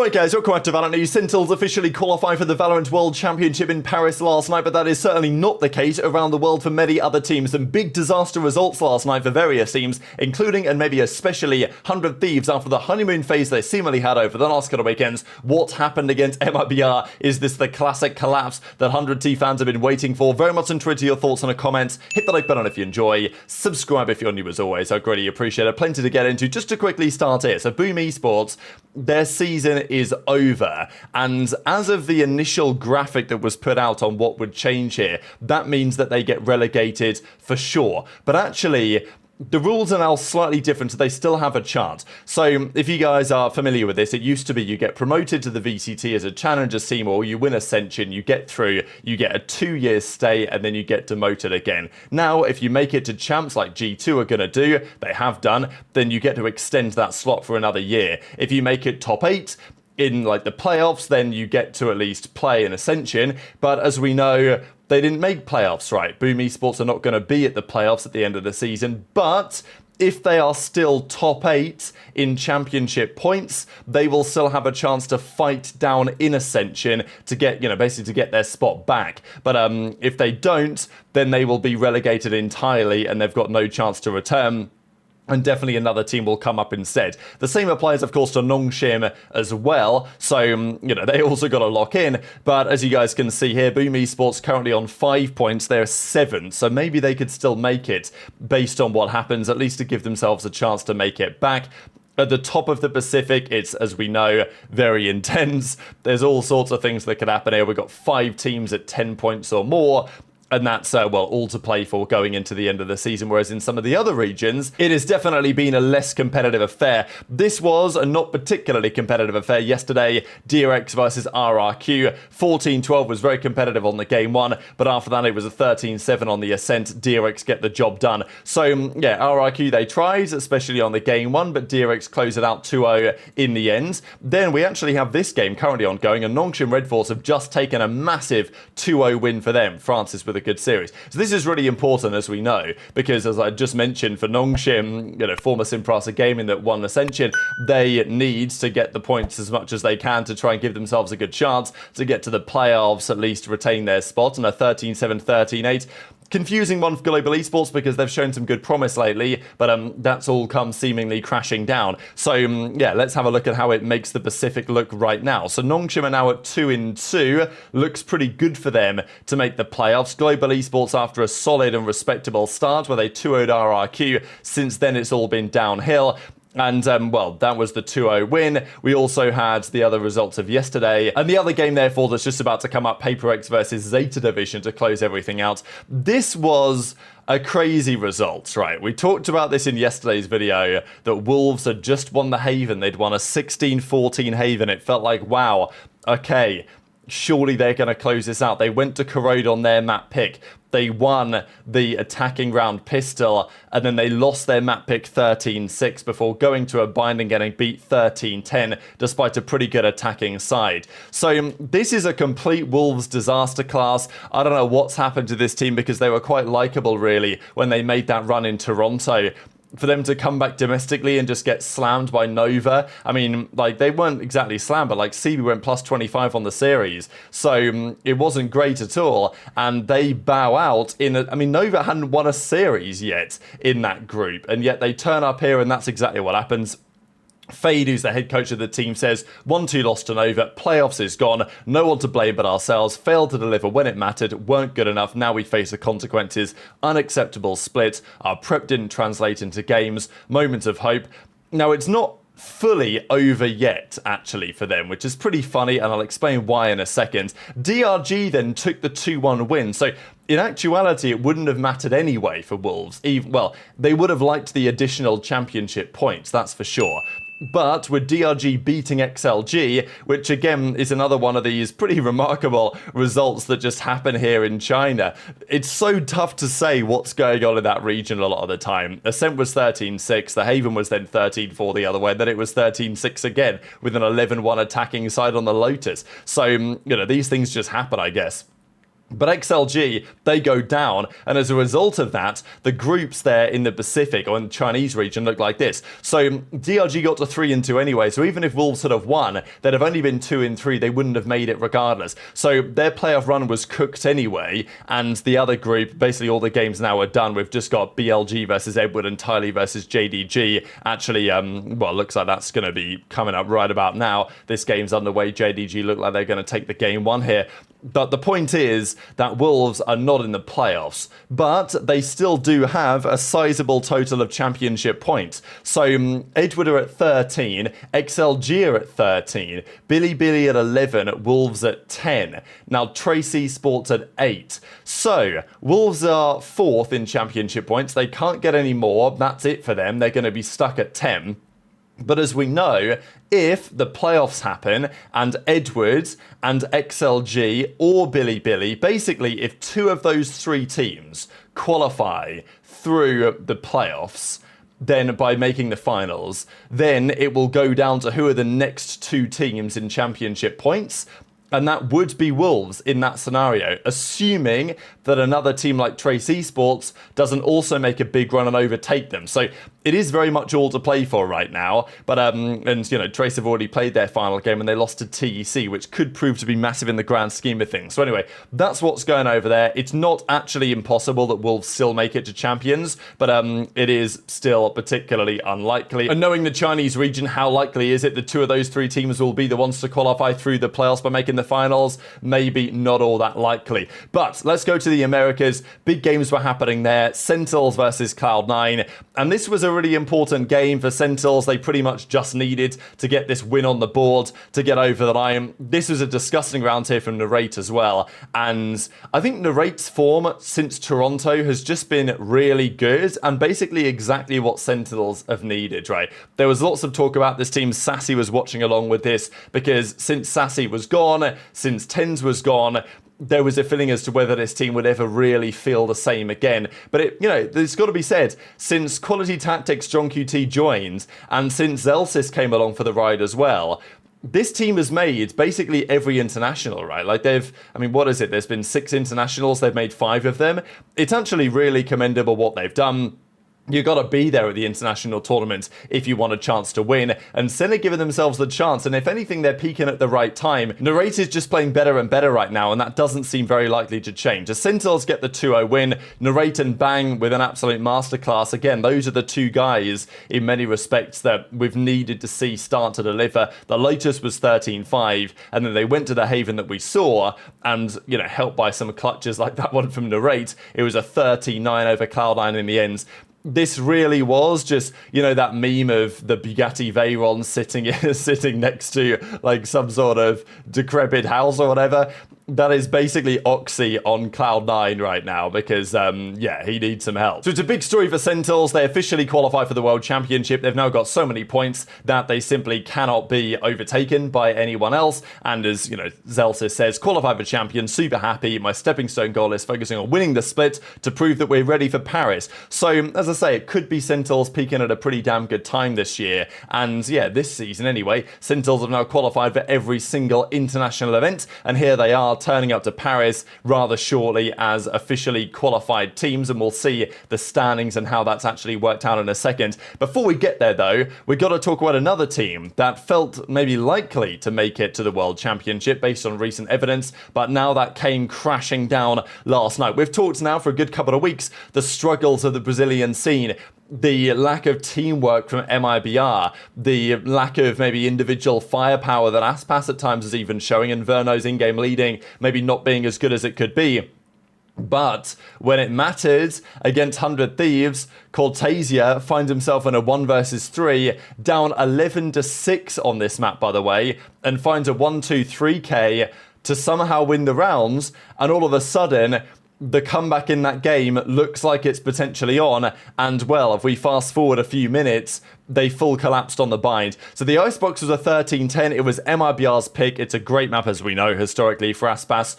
Alright guys, welcome back to VALORANT News. Sentinels officially qualified for the VALORANT World Championship in Paris last night, but that is certainly not the case around the world for many other teams. Some big disaster results last night for various teams, including and maybe especially 100 Thieves after the honeymoon phase they seemingly had over the last couple of weekends. What happened against MIBR? Is this the classic collapse that 100T fans have been waiting for? Very much into your thoughts in the comments. Hit the like button if you enjoy. Subscribe if you're new as always. I greatly appreciate it. Plenty to get into. Just to quickly start here. So Boom Esports, their season is over, and as of the initial graphic that was put out on what would change here, that means that they get relegated for sure. But actually, the rules are now slightly different, so they still have a chance. So if you guys are familiar with this, it used to be you get promoted to the VCT as a challenger team, or you win Ascension, you get through, you get a 2-year stay, and then you get demoted again. Now, if you make it to champs like G2 are going to do, they have done, then you get to extend that slot for another year. If you make it top 8, in like the playoffs, then you get to at least play in Ascension. But as we know, they didn't make playoffs, right? Boom Esports are not going to be at the playoffs at the end of the season. But if they are still top 8 in championship points, they will still have a chance to fight down in Ascension to get, basically to get their spot back. But if they don't, then they will be relegated entirely and they've got no chance to return. And definitely another team will come up instead. The same applies, of course, to Nongshim as well. So, they also got to lock in. But as you guys can see here, Boom Esports currently on 5 points. They're 7. So maybe they could still make it based on what happens, at least to give themselves a chance to make it back. At the top of the Pacific, it's, as we know, very intense. There's all sorts of things that could happen here. We've got 5 teams at 10 points or more. And that's, all to play for going into the end of the season. Whereas in some of the other regions, it has definitely been a less competitive affair. This was a not particularly competitive affair yesterday. DRX versus RRQ. 14-12 was very competitive on the game 1. But after that, it was a 13-7 on the Ascent. DRX get the job done. So, yeah, RRQ, they tried, especially on the game 1. But DRX closed it out 2-0 in the end. Then we actually have this game currently ongoing. And Nongshim Red Force have just taken a massive 2-0 win for them. Francis with a good series. So this is really important, as we know, because as I just mentioned, for Nongshim, former Simprasa Gaming that won Ascension, they need to get the points as much as they can to try and give themselves a good chance to get to the playoffs, at least retain their spot. And a 13-7, 13-8. Confusing one for Global Esports because they've shown some good promise lately, but that's all come seemingly crashing down. So, yeah, let's have a look at how it makes the Pacific look right now. So Nongshim are now at 2-2. Looks pretty good for them to make the playoffs. Global Esports, after a solid and respectable start where they 2-0'd RRQ, since then it's all been downhill. And, that was the 2-0 win. We also had the other results of yesterday. And the other game, therefore, that's just about to come up, PaperX versus Zeta Division to close everything out. This was a crazy result, right? We talked about this in yesterday's video, that Wolves had just won the Haven. They'd won a 16-14 Haven. It felt like, wow, okay, surely they're going to close this out. They went to Corrode on their map pick. They won the attacking round pistol, and then they lost their map pick 13-6 before going to a bind and getting beat 13-10, despite a pretty good attacking side. So this is a complete Wolves disaster class. I don't know what's happened to this team because they were quite likable, really, when they made that run in Toronto. For them to come back domestically and just get slammed by Nova. I mean, they weren't exactly slammed, but CB went plus 25 on the series. So it wasn't great at all. And they bow out Nova hadn't won a series yet in that group. And yet they turn up here and that's exactly what happens. Fade, who's the head coach of the team, says 1-2 lost to Nova, playoffs is gone, no one to blame but ourselves, failed to deliver when it mattered, weren't good enough, now we face the consequences, unacceptable split, our prep didn't translate into games, moment of hope. Now it's not fully over yet, actually, for them, which is pretty funny, and I'll explain why in a second. DRG then took the 2-1 win, so in actuality, it wouldn't have mattered anyway for Wolves. They would have liked the additional championship points, that's for sure. But with DRG beating XLG, which again is another one of these pretty remarkable results that just happen here in China, it's so tough to say what's going on in that region a lot of the time. Ascent was 13-6, the Haven was then 13-4 the other way, then it was 13-6 again with an 11-1 attacking side on the Lotus. So, these things just happen, I guess. But XLG, they go down, and as a result of that, the groups there in the Pacific or in the Chinese region look like this. So DRG got to 3-2 anyway, so even if Wolves had have won, they'd have only been 2-3, they wouldn't have made it regardless. So their playoff run was cooked anyway, and the other group, basically all the games now are done. We've just got BLG versus Edward and Tylee versus JDG. Actually, well, looks like that's going to be coming up right about now. This game's underway. JDG look like they're going to take the game one here. But the point is that Wolves are not in the playoffs, but they still do have a sizable total of championship points. So Edward are at 13, XLG are at 13, Billy at 11, Wolves at 10. Now Tracy Sports at 8. So Wolves are 4th in championship points. They can't get any more. That's it for them. They're going to be stuck at 10. But as we know, if the playoffs happen and Edwards and XLG or Billy, basically if 2 of those 3 teams qualify through the playoffs, then by making the finals, then it will go down to who are the next 2 teams in championship points. And that would be Wolves in that scenario, assuming that another team like Trace Esports doesn't also make a big run and overtake them. So it is very much all to play for right now. But, and you know, Trace have already played their final game and they lost to TEC, which could prove to be massive in the grand scheme of things. So anyway, that's what's going over there. It's not actually impossible that Wolves still make it to champions, but it is still particularly unlikely. And knowing the Chinese region, how likely is it that 2 of those 3 teams will be the ones to qualify through the playoffs by making the finals? Maybe not all that likely. But let's go to the Americas. Big games were happening there. Sentinels versus Cloud9. And this was a really important game for Sentinels. They pretty much just needed to get this win on the board to get over the line. This was a disgusting round here from Narrate as well. And I think Narrate's form since Toronto has just been really good and basically exactly what Sentinels have needed, right? There was lots of talk about this team. Sassy was watching along with this because since Sassy was gone, since Tens was gone, there was a feeling as to whether this team would ever really feel the same again. But it, you know, it's got to be said, since Quality Tactics John QT joined, and since Zelsis came along for the ride as well, this team has made basically every international, right? Like I mean, what is it? There's been 6 internationals, they've made 5 of them. It's actually really commendable what they've done. You got to be there at the international tournament if you want a chance to win, and Sen are giving themselves the chance, and if anything, they're peaking at the right time. Narrate is just playing better and better right now, and that doesn't seem very likely to change. As Sentinels get the 2-0 win, Narrate and Bang with an absolute masterclass. Again, those are the 2 guys in many respects that we've needed to see start to deliver. The latest was 13-5, and then they went to the Haven that we saw, and, you know, helped by some clutches like that one from Narrate, it was a 13-9 over Cloud9 in the end. This really was just, you know, that meme of the Bugatti Veyron sitting next to like some sort of decrepit house or whatever. That is basically Oxy on Cloud9 right now because, yeah, he needs some help. So it's a big story for Sentinels. They officially qualify for the World Championship. They've now got so many points that they simply cannot be overtaken by anyone else. And as, you know, Zelsis says, qualify for champion, super happy. My stepping stone goal is focusing on winning the split to prove that we're ready for Paris. So, as I say, it could be Sentinels peaking at a pretty damn good time this year. And, yeah, this season anyway, Sentinels have now qualified for every single international event. And here they are, turning up to Paris rather shortly as officially qualified teams, and we'll see the standings and how that's actually worked out in a second. Before we get there though, we've got to talk about another team that felt maybe likely to make it to the World Championship based on recent evidence, but now that came crashing down last night. We've talked now for a good couple of weeks the struggles of the Brazilian scene, the lack of teamwork from MIBR, the lack of maybe individual firepower that Aspas at times is even showing, and Verno's in-game leading maybe not being as good as it could be. But when it mattered against 100 Thieves, Cortasia finds himself in a 1 versus 3, down 11-6 on this map, by the way, and finds a 1-2-3K to somehow win the rounds, and all of a sudden the comeback in that game looks like it's potentially on, and well, if we fast forward a few minutes, they full collapsed on the bind. So the Icebox was a 13-10, it was MIBR's pick, it's a great map as we know historically for Aspas.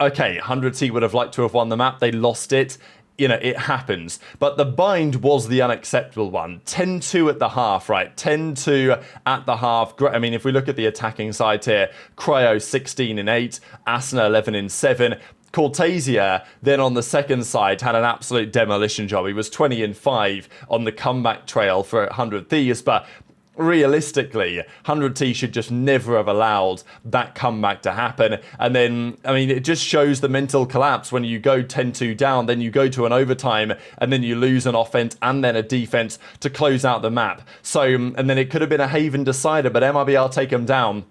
Okay, 100T would have liked to have won the map, they lost it. You know, it happens. But the bind was the unacceptable one. 10-2 at the half, right? 10-2 at the half. I mean, if we look at the attacking side here, Cryo 16-8, Asuna 11-7. Cortasia then on the second side had an absolute demolition job. He was 20-5 on the comeback trail for 100 Thieves, but realistically, 100T should just never have allowed that comeback to happen. And then, I mean, it just shows the mental collapse when you go 10-2 down, then you go to an overtime, and then you lose an offense and then a defense to close out the map. So, and then it could have been a Haven decider, but MIBR take them down.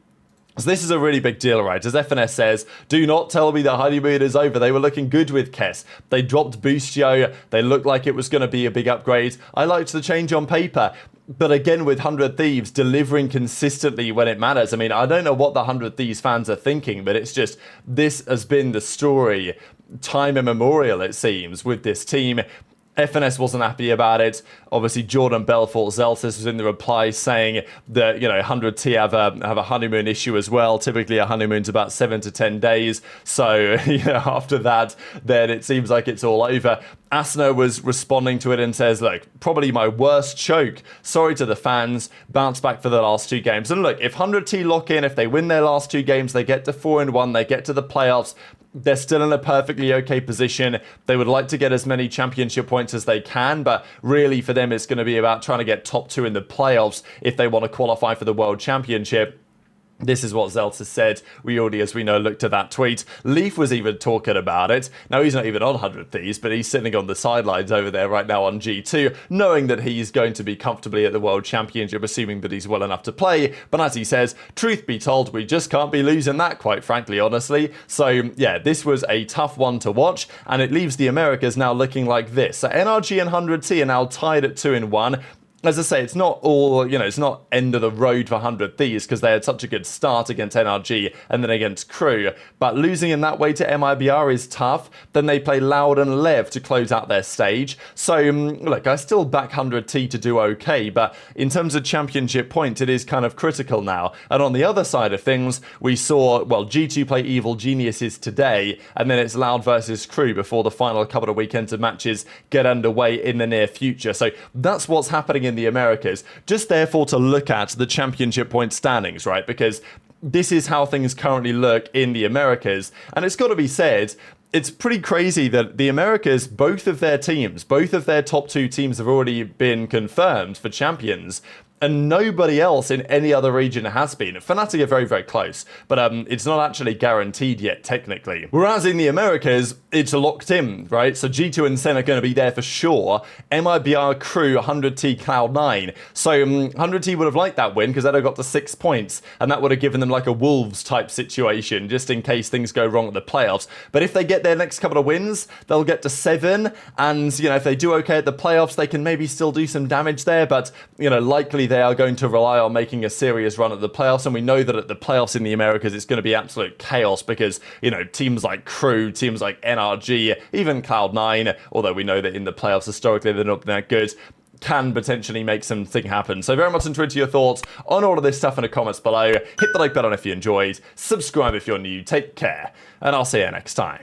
So this is a really big deal, right? As FNS says, do not tell me the honeymoon is over. They were looking good with Kess. They dropped Boostio. They looked like it was going to be a big upgrade. I liked the change on paper. But again, with 100 Thieves delivering consistently when it matters. I mean, I don't know what the 100 Thieves fans are thinking, but it's just, this has been the story time immemorial, it seems, with this team. FNS wasn't happy about it. Obviously, Jordan Belfort Zeltis was in the reply saying that, 100T have a honeymoon issue as well. Typically, a honeymoon's about 7 to 10 days. So, after that, then it seems like it's all over. Asuna was responding to it and says, look, probably my worst choke. Sorry to the fans. Bounce back for the last 2 games. And look, if 100T lock in, if they win their last 2 games, they get to 4-1, they get to the playoffs. They're still in a perfectly okay position. They would like to get as many championship points as they can, but really for them it's going to be about trying to get top 2 in the playoffs if they want to qualify for the World Championship. This is what Zeltis said. We already, as we know, looked at that tweet. Leaf was even talking about it. Now, he's not even on 100 Thieves, but he's sitting on the sidelines over there right now on G2, knowing that he's going to be comfortably at the World Championship, assuming that he's well enough to play. But as he says, truth be told, we just can't be losing that, quite frankly, honestly. So, yeah, this was a tough one to watch, and it leaves the Americas now looking like this. So, NRG and 100T are now tied at 2-1. As I say, it's not all, it's not end of the road for 100 Thieves because they had such a good start against NRG and then against Crew. But losing in that way to MIBR is tough. Then they play Loud and Lev to close out their stage. So, look, I still back 100T to do okay, but in terms of championship points, it is kind of critical now. And on the other side of things, we saw, G2 play Evil Geniuses today, and then it's Loud versus Crew before the final couple of weekends of matches get underway in the near future. So that's what's happening in the Americas, just therefore to look at the championship point standings, right? Because this is how things currently look in the Americas, and it's got to be said, it's pretty crazy that the Americas, both of their top 2 teams have already been confirmed for champions, and nobody else in any other region has been. Fnatic are very, very close, but it's not actually guaranteed yet, technically. Whereas in the Americas, it's locked in, right? So G2 and Sen are going to be there for sure. MIBR, Crew, 100T, Cloud9. So 100T would have liked that win because they'd have got to 6 points, and that would have given them like a Wolves type situation, just in case things go wrong at the playoffs. But if they get their next couple of wins, they'll get to 7, and, if they do okay at the playoffs, they can maybe still do some damage there, but, likely they are going to rely on making a serious run at the playoffs, and we know that at the playoffs in the Americas it's going to be absolute chaos because, teams like Crew, teams like NRG, even Cloud9, although we know that in the playoffs historically they're not that good, can potentially make something happen. So very much interested to your thoughts on all of this stuff in the comments below. Hit the like button if you enjoyed, subscribe if you're new, take care, and I'll see you next time.